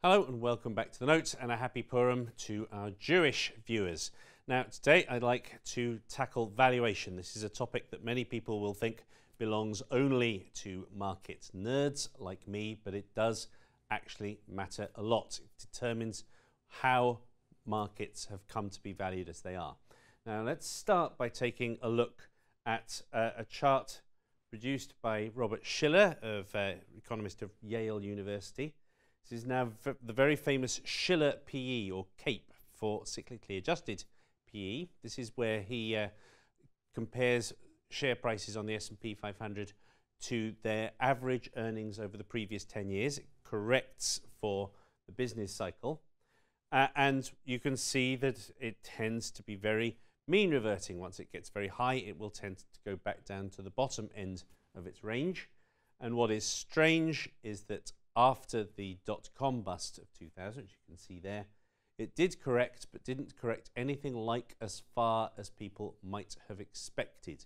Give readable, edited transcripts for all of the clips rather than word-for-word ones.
Hello and welcome back to the Note, and a happy Purim to our Jewish viewers. Now today I'd like to tackle valuation. This is a topic that many people will think belongs only to market nerds like me, but it does actually matter a lot. It determines how markets have come to be valued as they are. Now let's start by taking a look at a chart produced by Robert Shiller, economist of Yale University. This is now the very famous Shiller PE, or CAPE, for cyclically adjusted PE. This is where he compares share prices on the S&P 500 to their average earnings over the previous 10 years. It corrects for the business cycle. And you can see that it tends to be very mean reverting. Once it gets very high, it will tend to go back down to the bottom end of its range. And what is strange is that after the dot-com bust of 2000, which you can see there, it did correct, but didn't correct anything like as far as people might have expected.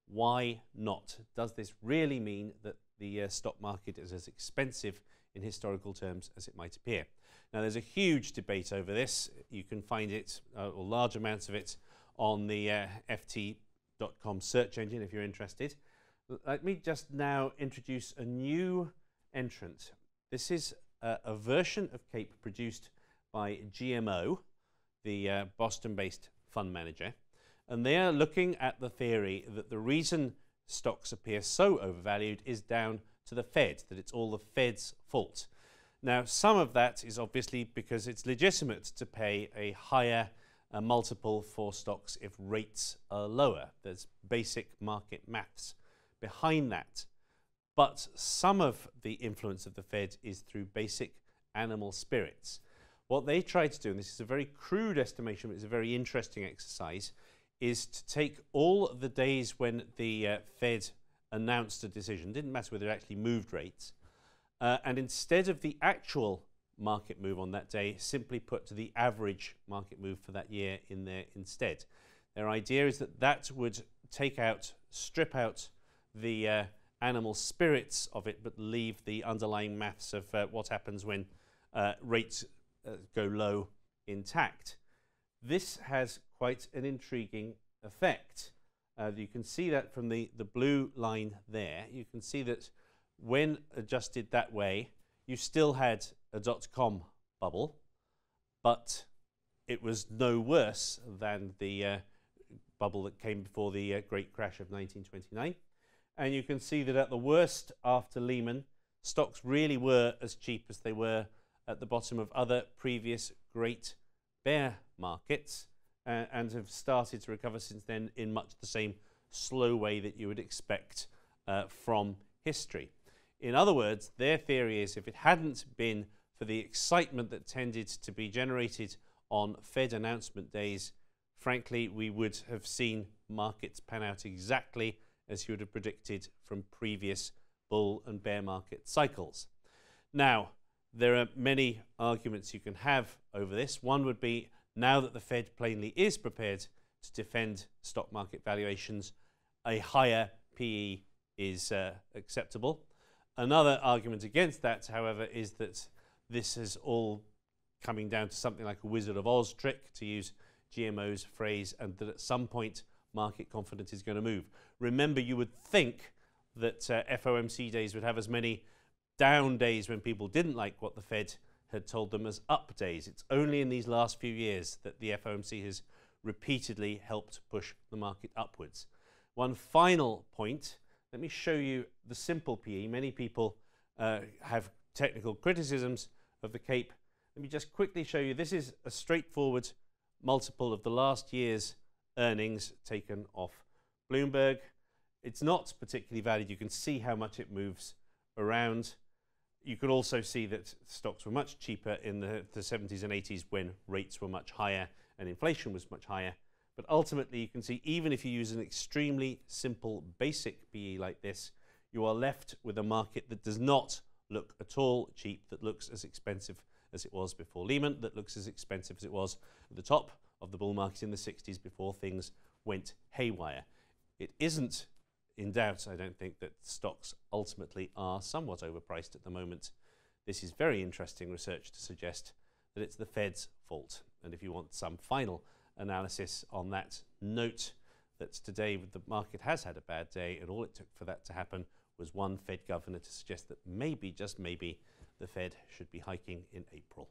Why not? Does this really mean that the stock market is as expensive in historical terms as it might appear? Now, there's a huge debate over this. You can find it, or large amounts of it, on the ft.com search engine if you're interested. Let me just now introduce a new entrant. This is a version of CAPE produced by GMO, the Boston-based fund manager, and they are looking at the theory that the reason stocks appear so overvalued is down to the Fed, that it's all the Fed's fault. Now, some of that is obviously because it's legitimate to pay a higher multiple for stocks if rates are lower. There's basic market maths behind that. But some of the influence of the Fed is through basic animal spirits. What they try to do, and this is a very crude estimation, but it's a very interesting exercise, is to take all the days when the Fed announced a decision, didn't matter whether it actually moved rates, and instead of the actual market move on that day, simply put the average market move for that year in there instead. Their idea is that that would strip out the animal spirits of it, but leave the underlying maths of what happens when rates go low intact. This has quite an intriguing effect. You can see that from the blue line there. You can see that when adjusted that way, you still had a dot-com bubble, but it was no worse than the bubble that came before the great crash of 1929. And you can see that at the worst after Lehman, stocks really were as cheap as they were at the bottom of other previous great bear markets, and have started to recover since then in much the same slow way that you would expect from history. In other words, their theory is if it hadn't been for the excitement that tended to be generated on Fed announcement days, frankly, we would have seen markets pan out exactly as you would have predicted from previous bull and bear market cycles. Now, there are many arguments you can have over this. One would be, now that the Fed plainly is prepared to defend stock market valuations, a higher PE is acceptable. Another argument against that, however, is that this is all coming down to something like a Wizard of Oz trick, to use GMO's phrase, and that at some point market confidence is going to move. Remember, you would think that FOMC days would have as many down days when people didn't like what the Fed had told them as up days. It's only in these last few years that the FOMC has repeatedly helped push the market upwards. One final point, let me show you the simple PE. Many people have technical criticisms of the CAPE. Let me just quickly show you. This is a straightforward multiple of the last year's earnings taken off Bloomberg. It's not particularly valued. You can see how much it moves around. You can also see that stocks were much cheaper in the 70s and 80s when rates were much higher and inflation was much higher. But ultimately, you can see even if you use an extremely simple basic PE like this, you are left with a market that does not look at all cheap, that looks as expensive as it was before Lehman, that looks as expensive as it was at the top of the bull market in the 60s before things went haywire. It isn't in doubt, I don't think, that stocks ultimately are somewhat overpriced at the moment. this is very interesting research to suggest that it's the Fed's fault. And if you want some final analysis on that, note that today the market has had a bad day, and all it took for that to happen was one Fed governor to suggest that maybe, just maybe, the Fed should be hiking in April.